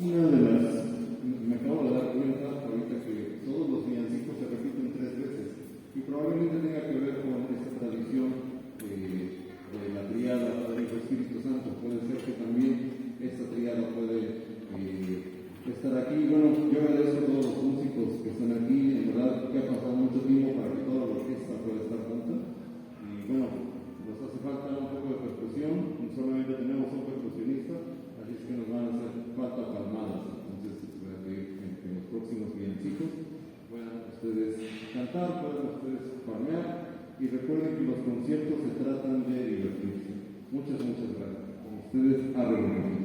Una de las, me acabo de dar cuenta ahorita que todos los villancicos se repiten 3 veces y probablemente tenga que ver con esta tradición de la triada Padre Hijo Espíritu Santo. Puede ser que también esta triada puede estar aquí. Bueno, yo agradezco a todos los músicos que están aquí, en verdad que ha pasado mucho tiempo para que toda la orquesta pueda estar junta y bueno, nos hace falta un poco de percusión, solamente tenemos un percusionista, así es que nos van a hacer falta palmadas. Entonces voy a pedir que en los próximos villancicos puedan ustedes cantar, puedan ustedes palmear y recuerden que los conciertos se tratan de divertirse. Muchas gracias. Con ustedes, arreglo.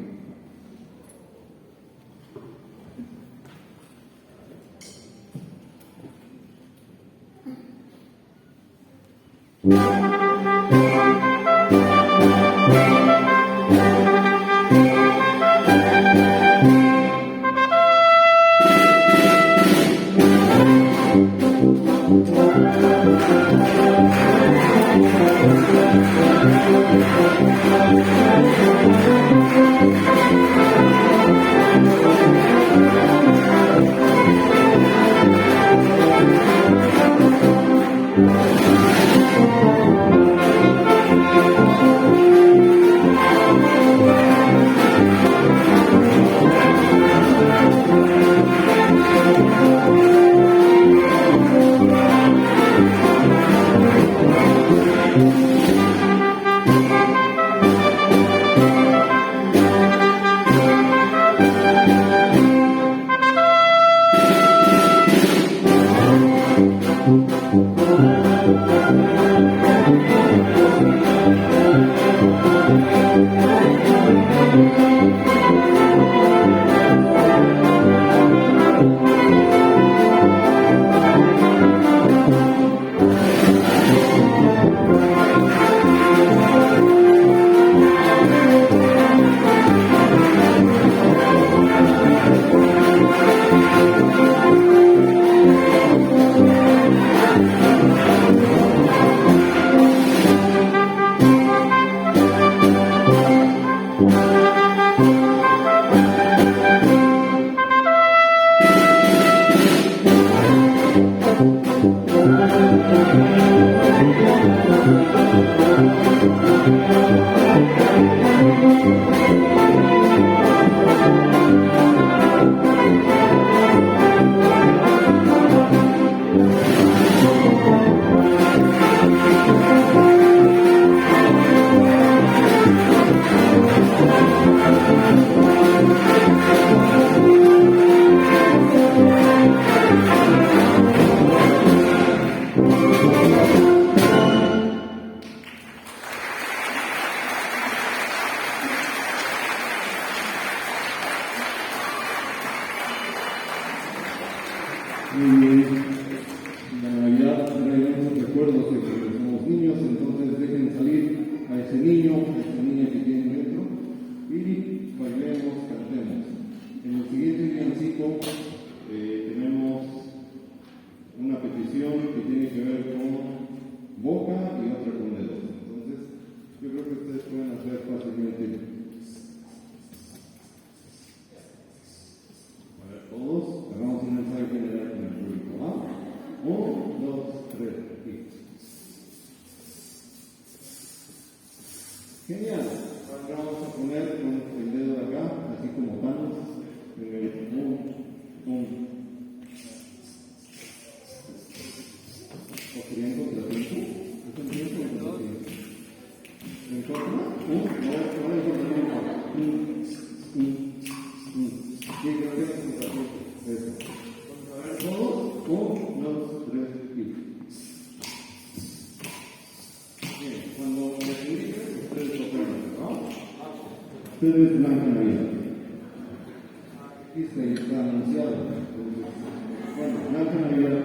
La Navidad trae muchos recuerdos de que somos niños, entonces dejen salir a ese niño, a esa niña que tienen dentro y bailemos, cantemos. En el siguiente villancico tenemos una petición que tiene que ver con boca y otra con dedos. Entonces, yo creo que ustedes pueden hacer fácilmente. Todos hagamos un mensaje general con el público. ¿Ah? 1, 2, 3 y... Genial. Ahora vamos a poner con el dedo de acá, así como Thanos. ¿O sería en contratiempo? ¿Es en tiempo o en contratiempo? ¿En contra? 1, 2, ahora en contratiempo. Sí, creo que es en contratiempo. Eso. A ver, todos. 1, 2, 3 y... Bien, cuando les indique, ustedes lo ponen, ¿no? Ustedes Blanca Navidad. Aquí está anunciado. Bueno, Blanca Navidad.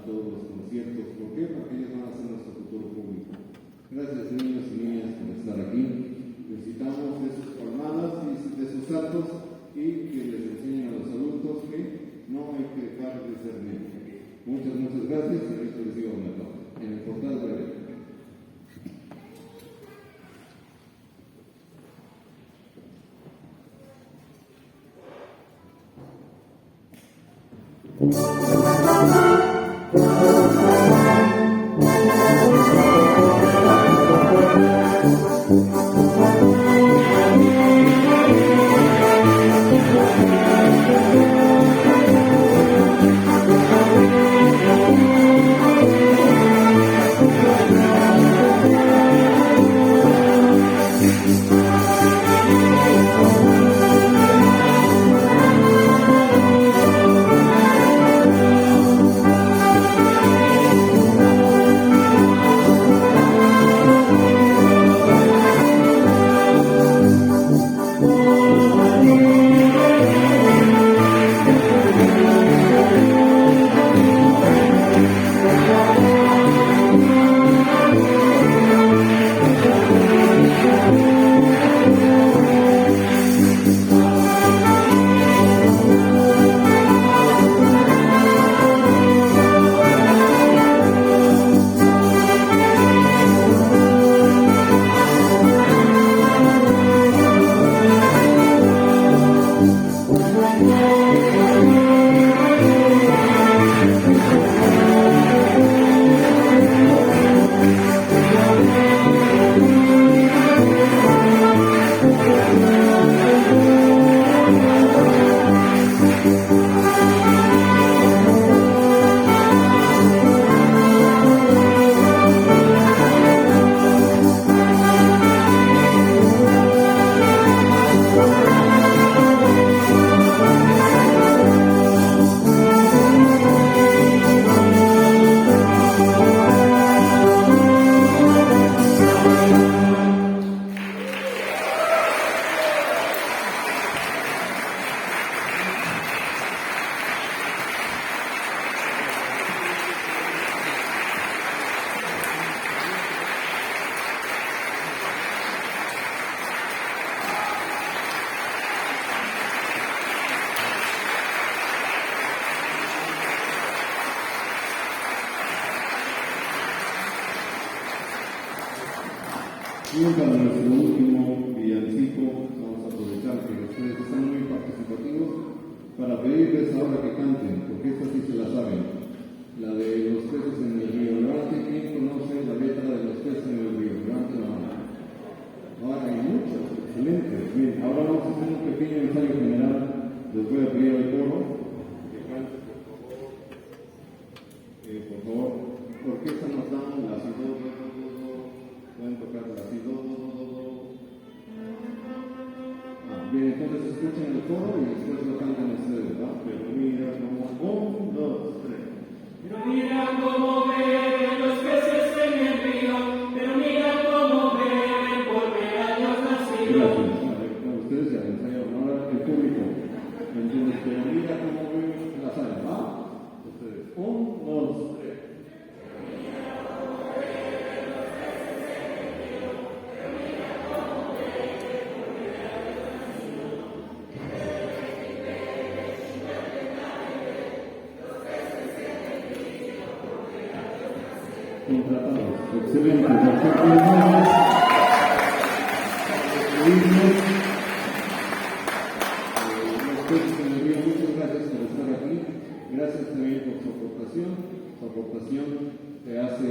todos los conciertos. ¿Por qué? Porque ellos van a ser nuestro futuro público. Gracias, niños y niñas, por estar aquí. Necesitamos de sus palmadas y de sus actos y que les enseñen a los adultos que no hay que dejar de ser niños. Muchas gracias. Y esto les digo una cosa. En el portal breve. Y para nuestro último villancico, vamos a aprovechar que ustedes están muy participativos para pedirles ahora que canten, porque esta sí se la saben. La de los peces en el río. Levante, ¿quién conoce la letra de los peces en el río? Levante la mano. Ahora hay muchos, excelente. Bien, ahora vamos a hacer un pequeño ensayo general. Les voy a pedir al coro que cante, por favor. ¿Por qué esta nos dan la si do, do, do, do? Pueden tocar la si do, do, do, do. Bien, entonces escuchen el coro y después lo cantan ustedes, ¿verdad? Pero mira como 1, 2, 3. Pero mira cómo beben los peces en el río, pero mira cómo beben por ver a Dios nacido. Gracias. Ustedes ya ensayaron, ahora el público. Entonces, pero mira cómo beben la sala, ¿va? Ustedes, 1, 2, 3. Contratados. Excelente. Perfecto. Muchas gracias por estar aquí. Gracias también por su aportación. Su aportación te hace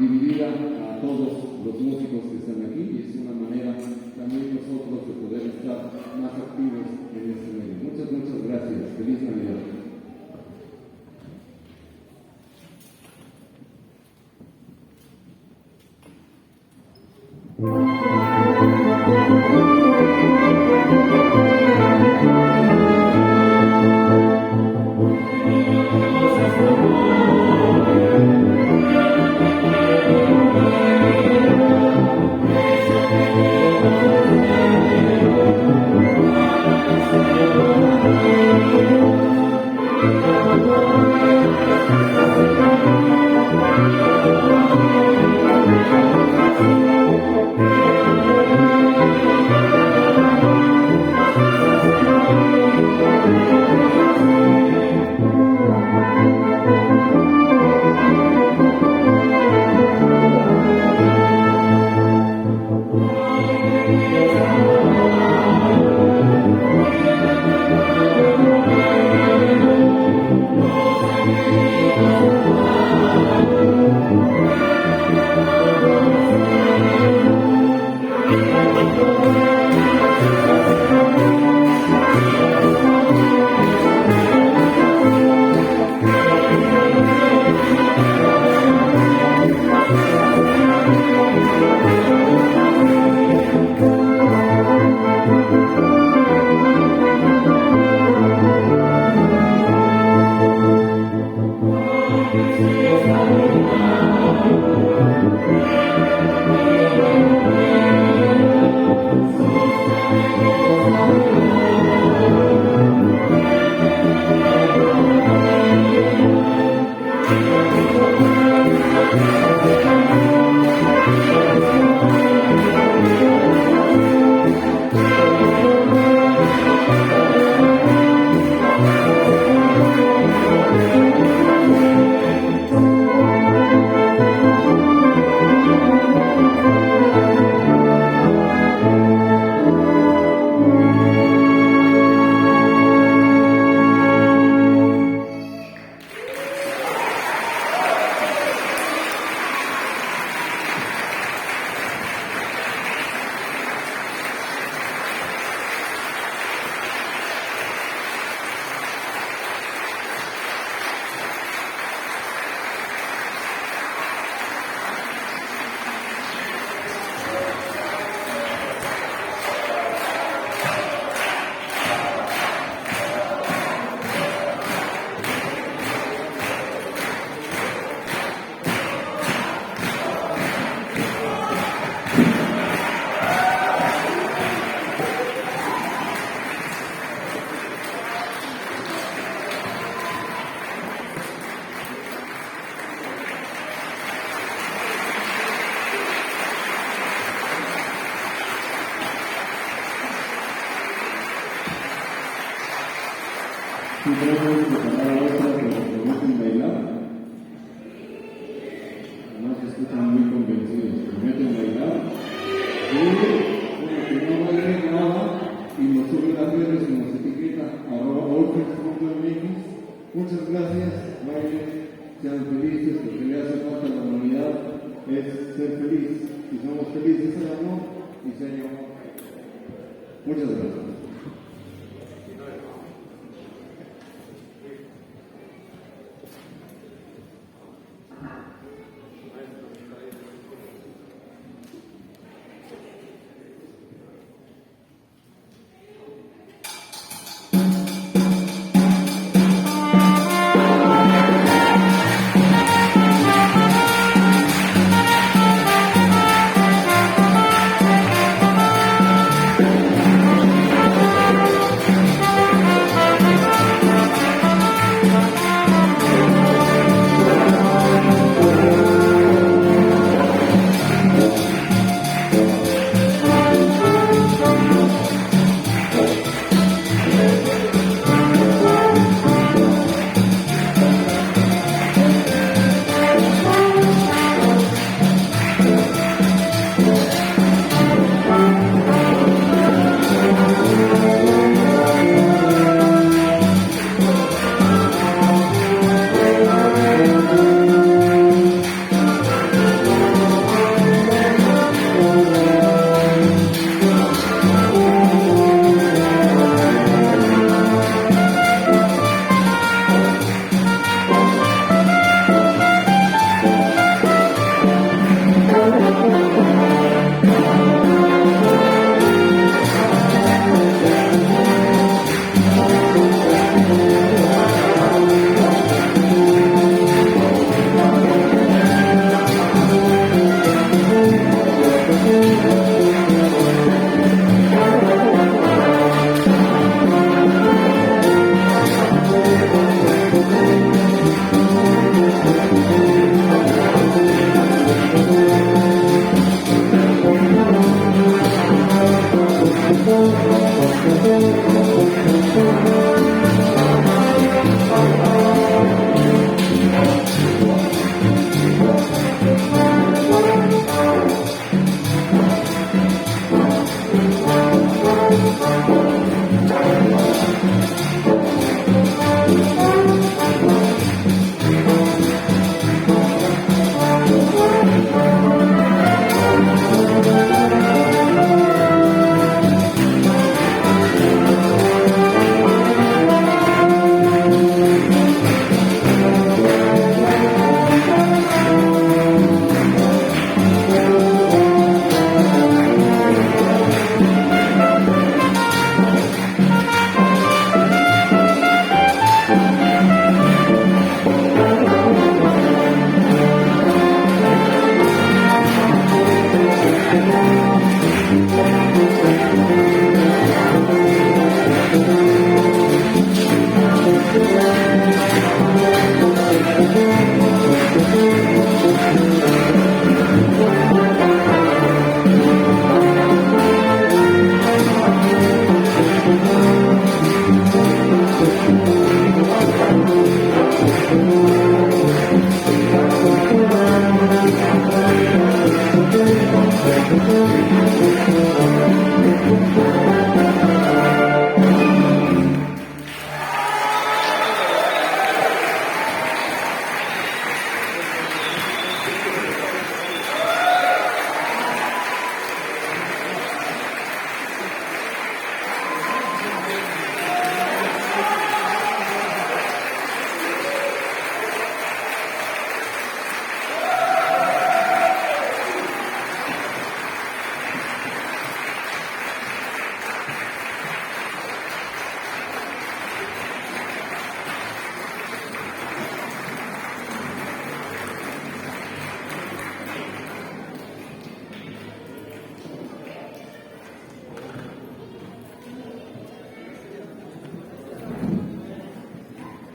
dividida a todos los músicos que están aquí y es una manera también nosotros de poder estar más activos en este medio. Muchas gracias. Feliz Navidad. Sí, creo que es preparar a otra que se prometen bailar. No se escuchan muy convencidos. Prometen bailar. Y que no bailen nada y nos suben las redes y nos etiqueta @orfes.mx. Muchas gracias. Bailen, sean felices, porque le hace falta a la humanidad es ser feliz. Si somos felices, el amor y se amor. Muchas gracias.